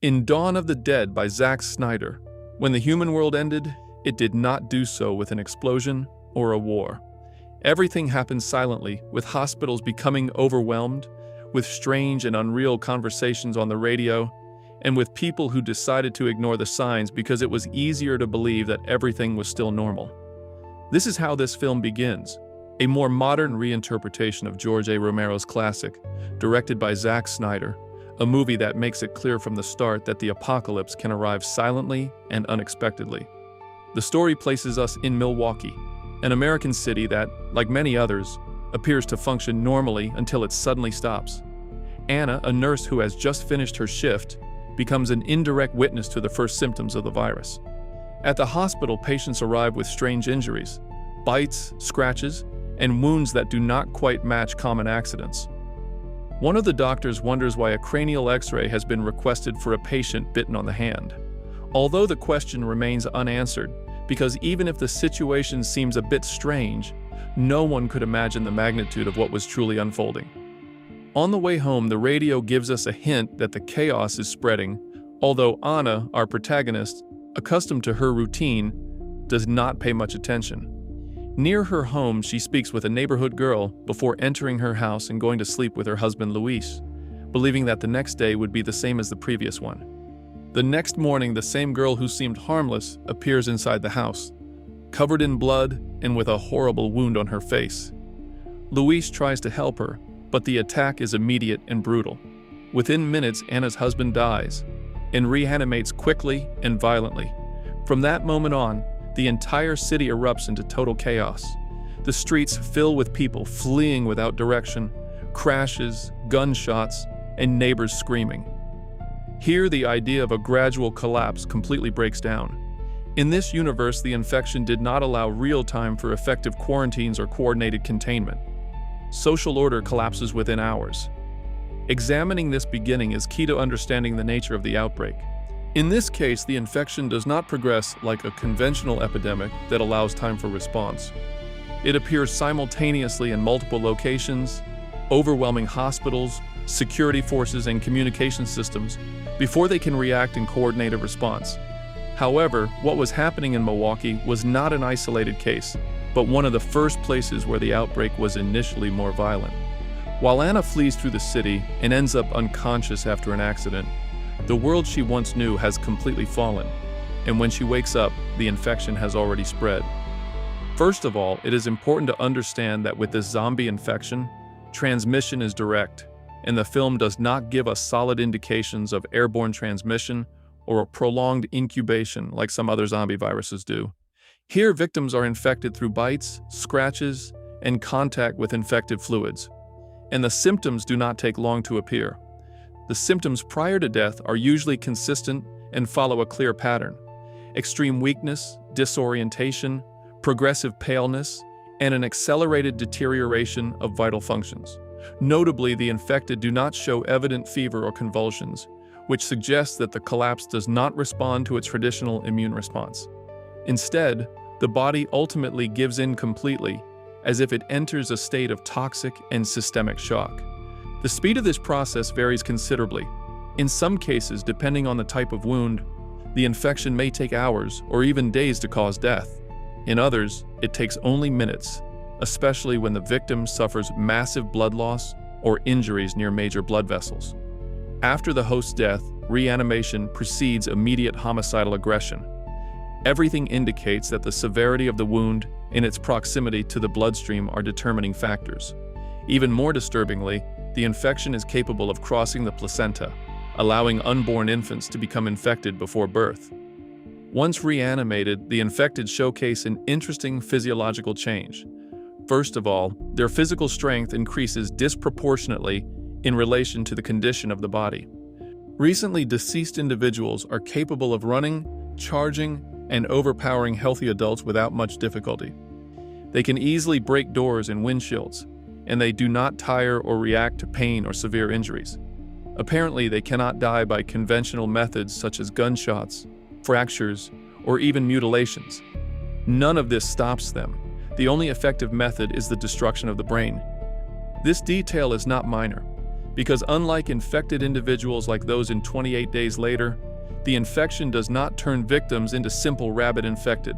In Dawn of the Dead by Zack Snyder, when the human world ended, it did not do so with an explosion or a war. Everything happened silently, with hospitals becoming overwhelmed, with strange and unreal conversations on the radio, and with people who decided to ignore the signs because it was easier to believe that everything was still normal. This is how this film begins, a more modern reinterpretation of George A. Romero's classic, directed by Zack Snyder, a movie that makes it clear from the start that the apocalypse can arrive silently and unexpectedly. The story places us in Milwaukee, an American city that, like many others, appears to function normally until it suddenly stops. Anna, a nurse who has just finished her shift, becomes an indirect witness to the first symptoms of the virus. At the hospital, patients arrive with strange injuries, bites, scratches, and wounds that do not quite match common accidents. One of the doctors wonders why a cranial X-ray has been requested for a patient bitten on the hand. Although the question remains unanswered, because even if the situation seems a bit strange, no one could imagine the magnitude of what was truly unfolding. On the way home, the radio gives us a hint that the chaos is spreading, although Anna, our protagonist, accustomed to her routine, does not pay much attention. Near her home, she speaks with a neighborhood girl before entering her house and going to sleep with her husband Luis, believing that the next day would be the same as the previous one. The next morning, the same girl who seemed harmless appears inside the house, covered in blood and with a horrible wound on her face. Luis tries to help her, but the attack is immediate and brutal. Within minutes, Anna's husband dies and reanimates quickly and violently. From that moment on, the entire city erupts into total chaos. The streets fill with people fleeing without direction, crashes, gunshots, and neighbors screaming. Here, the idea of a gradual collapse completely breaks down. In this universe, the infection did not allow real time for effective quarantines or coordinated containment. Social order collapses within hours. Examining this beginning is key to understanding the nature of the outbreak. In this case, the infection does not progress like a conventional epidemic that allows time for response. It appears simultaneously in multiple locations, overwhelming hospitals, security forces, and communication systems before they can react and coordinate a response. However, what was happening in Milwaukee was not an isolated case, but one of the first places where the outbreak was initially more violent. While Anna flees through the city and ends up unconscious after an accident, the world she once knew has completely fallen, and when she wakes up, the infection has already spread. First of all, it is important to understand that with this zombie infection, transmission is direct, and the film does not give us solid indications of airborne transmission or a prolonged incubation like some other zombie viruses do. Here, victims are infected through bites, scratches, and contact with infected fluids, and the symptoms do not take long to appear. The symptoms prior to death are usually consistent and follow a clear pattern: extreme weakness, disorientation, progressive paleness, and an accelerated deterioration of vital functions. Notably, the infected do not show evident fever or convulsions, which suggests that the collapse does not respond to a traditional immune response. Instead, the body ultimately gives in completely, as if it enters a state of toxic and systemic shock. The speed of this process varies considerably. In some cases, depending on the type of wound, the infection may take hours or even days to cause death. In others, it takes only minutes, especially when the victim suffers massive blood loss or injuries near major blood vessels. After the host's death, reanimation precedes immediate homicidal aggression. Everything indicates that the severity of the wound and its proximity to the bloodstream are determining factors. Even more disturbingly, the infection is capable of crossing the placenta, allowing unborn infants to become infected before birth. Once reanimated, the infected showcase an interesting physiological change. First of all, their physical strength increases disproportionately in relation to the condition of the body. Recently deceased individuals are capable of running, charging, and overpowering healthy adults without much difficulty. They can easily break doors and windshields, and they do not tire or react to pain or severe injuries. Apparently, they cannot die by conventional methods such as gunshots, fractures, or even mutilations. None of this stops them. The only effective method is the destruction of the brain. This detail is not minor. because unlike infected individuals like those in 28 Days Later, the infection does not turn victims into simple rabid infected,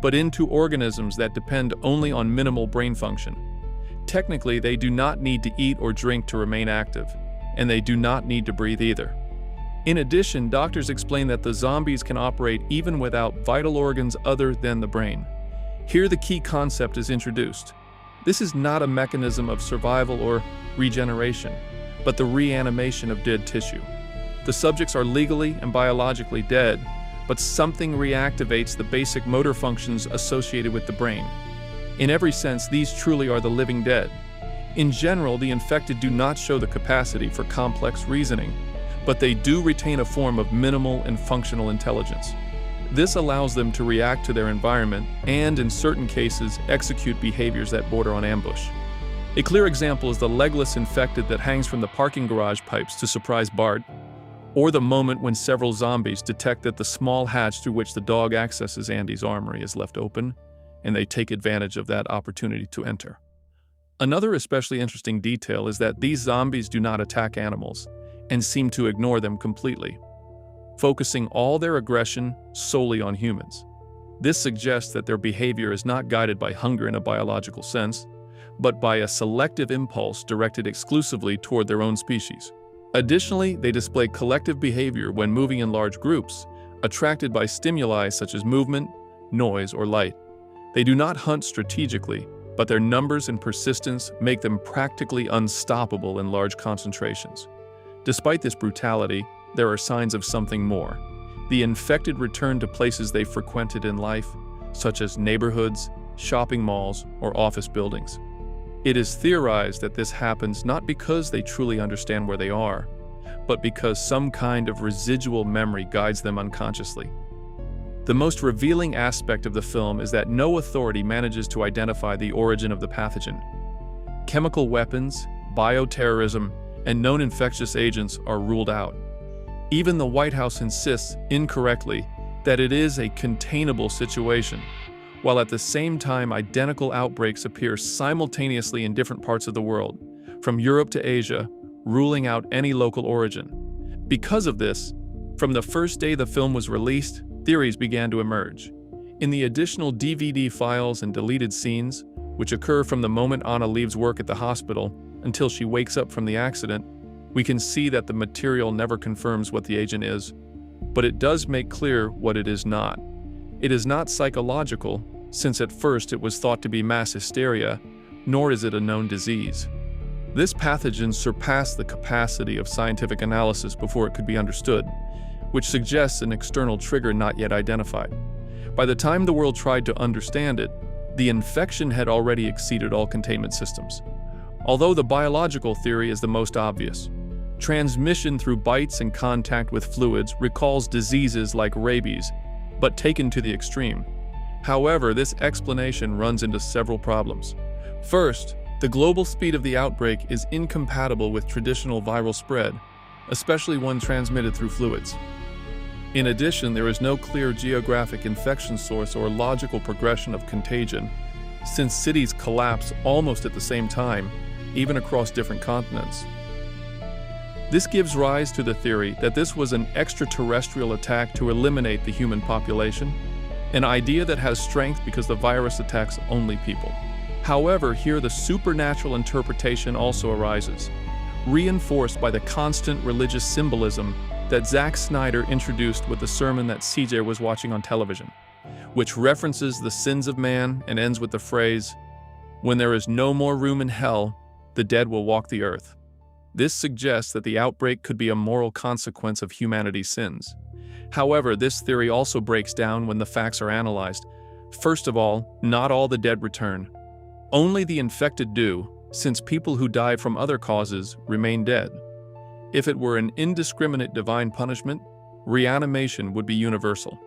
but into organisms that depend only on minimal brain function. Technically, they do not need to eat or drink to remain active, and they do not need to breathe either. In addition, doctors explain that the zombies can operate even without vital organs other than the brain. Here the key concept is introduced. This is not a mechanism of survival or regeneration, but the reanimation of dead tissue. The subjects are legally and biologically dead, but something reactivates the basic motor functions associated with the brain. In every sense, these truly are the living dead. In general, the infected do not show the capacity for complex reasoning, but they do retain a form of minimal and functional intelligence. This allows them to react to their environment and, in certain cases, execute behaviors that border on ambush. A clear example is the legless infected that hangs from the parking garage pipes to surprise Bart, or the moment when several zombies detect that the small hatch through which the dog accesses Andy's armory is left open, and they take advantage of that opportunity to enter. Another especially interesting detail is that these zombies do not attack animals, and seem to ignore them completely, focusing all their aggression solely on humans. This suggests that their behavior is not guided by hunger in a biological sense, but by a selective impulse directed exclusively toward their own species. Additionally, they display collective behavior when moving in large groups, attracted by stimuli such as movement, noise, or light. They do not hunt strategically, but their numbers and persistence make them practically unstoppable in large concentrations. Despite this brutality, there are signs of something more. The infected return to places they frequented in life, such as neighborhoods, shopping malls, or office buildings. It is theorized that this happens not because they truly understand where they are, but because some kind of residual memory guides them unconsciously. The most revealing aspect of the film is that no authority manages to identify the origin of the pathogen. Chemical weapons, bioterrorism, and known infectious agents are ruled out. Even the White House insists, incorrectly, that it is a containable situation, while at the same time identical outbreaks appear simultaneously in different parts of the world, from Europe to Asia, ruling out any local origin. Because of this, from the first day the film was released, theories began to emerge. In the additional DVD files and deleted scenes, which occur from the moment Anna leaves work at the hospital until she wakes up from the accident, we can see that the material never confirms what the agent is, but it does make clear what it is not. It is not psychological, since at first it was thought to be mass hysteria, nor is it a known disease. This pathogen surpassed the capacity of scientific analysis before it could be understood, which suggests an external trigger not yet identified. By the time the world tried to understand it, the infection had already exceeded all containment systems. Although the biological theory is the most obvious, transmission through bites and contact with fluids recalls diseases like rabies, but taken to the extreme. However, this explanation runs into several problems. First, the global speed of the outbreak is incompatible with traditional viral spread, especially one transmitted through fluids. In addition, there is no clear geographic infection source or logical progression of contagion, since cities collapse almost at the same time, even across different continents. This gives rise to the theory that this was an extraterrestrial attack to eliminate the human population, an idea that has strength because the virus attacks only people. However, here the supernatural interpretation also arises, reinforced by the constant religious symbolism that Zack Snyder introduced with the sermon that CJ was watching on television, which references the sins of man and ends with the phrase, "When there is no more room in hell, the dead will walk the earth." This suggests that the outbreak could be a moral consequence of humanity's sins. However, this theory also breaks down when the facts are analyzed. First of all, not all the dead return. Only the infected do, since people who die from other causes remain dead. If it were an indiscriminate divine punishment, reanimation would be universal.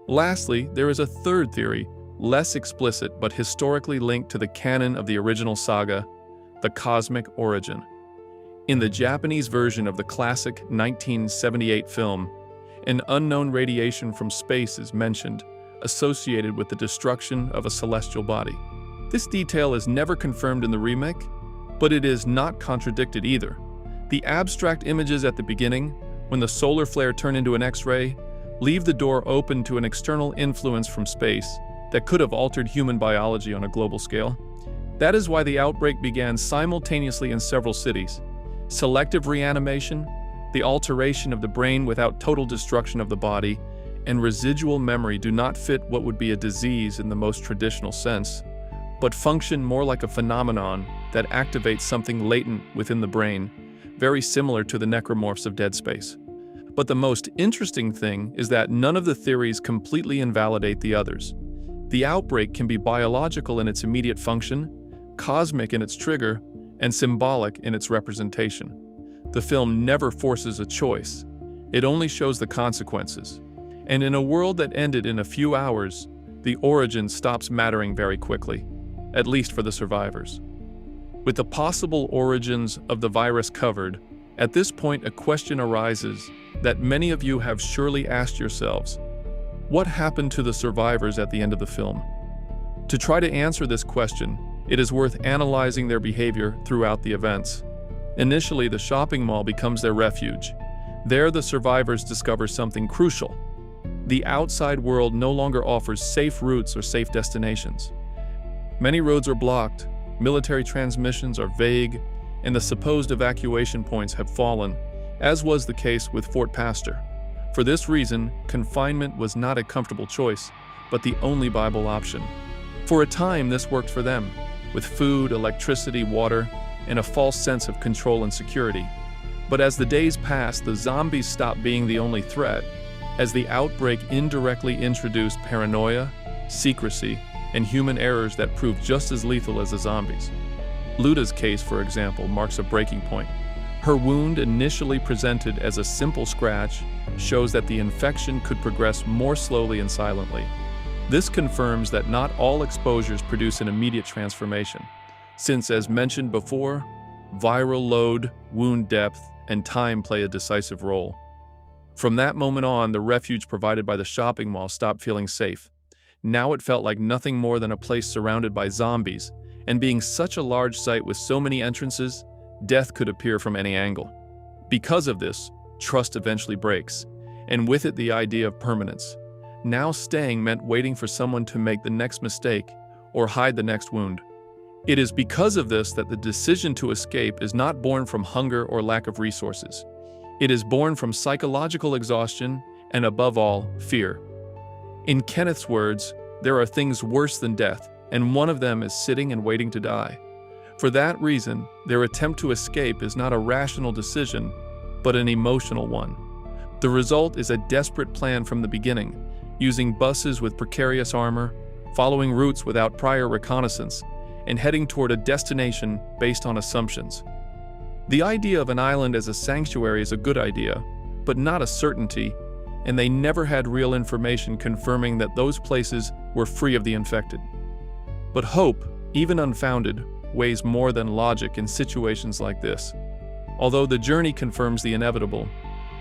Lastly, there is a third theory, less explicit but historically linked to the canon of the original saga, the cosmic origin. In the Japanese version of the classic 1978 film, an unknown radiation from space is mentioned, associated with the destruction of a celestial body. This detail is never confirmed in the remake, but it is not contradicted either. The abstract images at the beginning, when the solar flare turned into an X-ray, leave the door open to an external influence from space that could have altered human biology on a global scale. That is why the outbreak began simultaneously in several cities. Selective reanimation, the alteration of the brain without total destruction of the body, and residual memory do not fit what would be a disease in the most traditional sense, but function more like a phenomenon that activates something latent within the brain, very similar to the necromorphs of Dead Space. But the most interesting thing is that none of the theories completely invalidate the others. The outbreak can be biological in its immediate function, cosmic in its trigger, and symbolic in its representation. The film never forces a choice. It only shows the consequences. And in a world that ended in a few hours, the origin stops mattering very quickly, at least for the survivors. With the possible origins of the virus covered, at this point a question arises that many of you have surely asked yourselves. What happened to the survivors at the end of the film? To try to answer this question, it is worth analyzing their behavior throughout the events. Initially, the shopping mall becomes their refuge. There, the survivors discover something crucial. The outside world no longer offers safe routes or safe destinations. Many roads are blocked, military transmissions are vague, and the supposed evacuation points have fallen, as was the case with Fort Pastor. For this reason, confinement was not a comfortable choice, but the only viable option. For a time, this worked for them, with food, electricity, water, and a false sense of control and security. But as the days passed, the zombies stopped being the only threat, as the outbreak indirectly introduced paranoia, secrecy, and human errors that proved just as lethal as the zombies. Luda's case, for example, marks a breaking point. Her wound, initially presented as a simple scratch, shows that the infection could progress more slowly and silently. This confirms that not all exposures produce an immediate transformation, since, as mentioned before, viral load, wound depth, and time play a decisive role. From that moment on, the refuge provided by the shopping mall stopped feeling safe. Now it felt like nothing more than a place surrounded by zombies, and being such a large site with so many entrances, death could appear from any angle. Because of this, trust eventually breaks, and with it the idea of permanence. Now staying meant waiting for someone to make the next mistake or hide the next wound. It is because of this that the decision to escape is not born from hunger or lack of resources. It is born from psychological exhaustion and, above all, fear. In Kenneth's words, there are things worse than death, and one of them is sitting and waiting to die. For that reason, their attempt to escape is not a rational decision, but an emotional one. The result is a desperate plan from the beginning, using buses with precarious armor, following routes without prior reconnaissance, and heading toward a destination based on assumptions. The idea of an island as a sanctuary is a good idea, but not a certainty, and they never had real information confirming that those places were free of the infected. But hope, even unfounded, weighs more than logic in situations like this. Although the journey confirms the inevitable,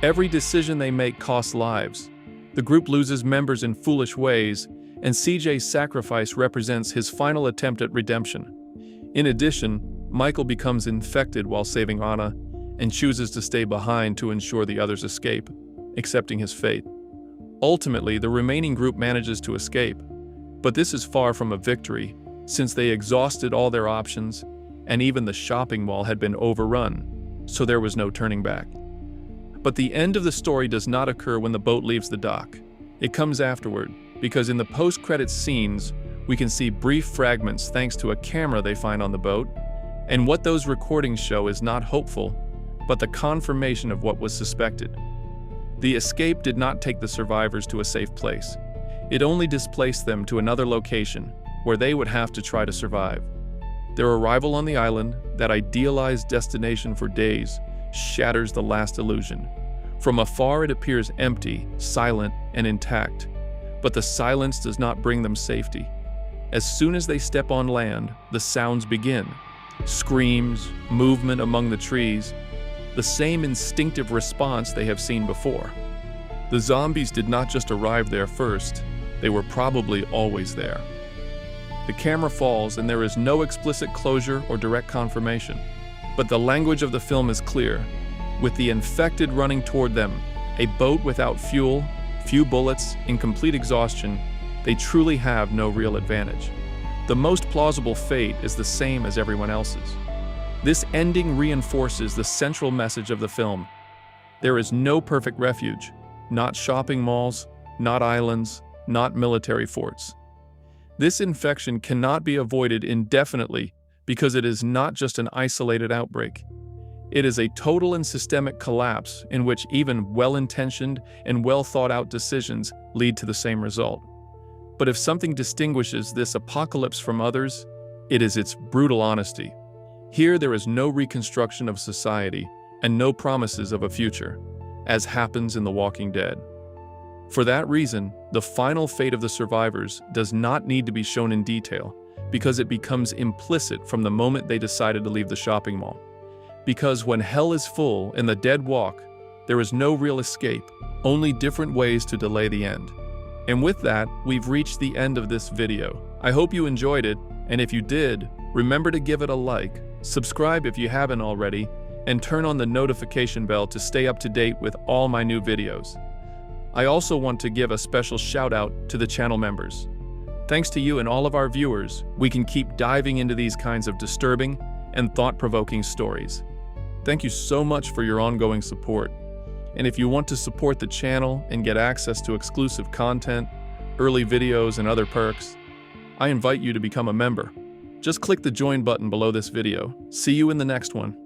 every decision they make costs lives. The group loses members in foolish ways, and CJ's sacrifice represents his final attempt at redemption. In addition, Michael becomes infected while saving Anna and chooses to stay behind to ensure the others escape, accepting his fate. Ultimately, the remaining group manages to escape, but this is far from a victory, since they exhausted all their options, and even the shopping mall had been overrun, so there was no turning back. But the end of the story does not occur when the boat leaves the dock. It comes afterward, because in the post-credits scenes, we can see brief fragments thanks to a camera they find on the boat, and what those recordings show is not hopeful, but the confirmation of what was suspected. The escape did not take the survivors to a safe place. It only displaced them to another location, where they would have to try to survive. Their arrival on the island, that idealized destination for days, shatters the last illusion. From afar it appears empty, silent, and intact, but the silence does not bring them safety. As soon as they step on land, the sounds begin. Screams, movement among the trees, the same instinctive response they have seen before. The zombies did not just arrive there first, they were probably always there. The camera falls and there is no explicit closure or direct confirmation. But the language of the film is clear. With the infected running toward them, a boat without fuel, few bullets, in complete exhaustion, they truly have no real advantage. The most plausible fate is the same as everyone else's. This ending reinforces the central message of the film. There is no perfect refuge, not shopping malls, not islands, not military forts. This infection cannot be avoided indefinitely because it is not just an isolated outbreak. It is a total and systemic collapse in which even well-intentioned and well-thought-out decisions lead to the same result. But if something distinguishes this apocalypse from others, it is its brutal honesty. Here there is no reconstruction of society and no promises of a future, as happens in The Walking Dead. For that reason, the final fate of the survivors does not need to be shown in detail, because it becomes implicit from the moment they decided to leave the shopping mall. Because when hell is full and the dead walk, there is no real escape, only different ways to delay the end. And with that, we've reached the end of this video. I hope you enjoyed it, and if you did, remember to give it a like, subscribe if you haven't already, and turn on the notification bell to stay up to date with all my new videos. I also want to give a special shout out to the channel members. Thanks to you and all of our viewers, we can keep diving into these kinds of disturbing and thought-provoking stories. Thank you so much for your ongoing support. And if you want to support the channel and get access to exclusive content, early videos, and other perks, I invite you to become a member. Just click the join button below this video. See you in the next one.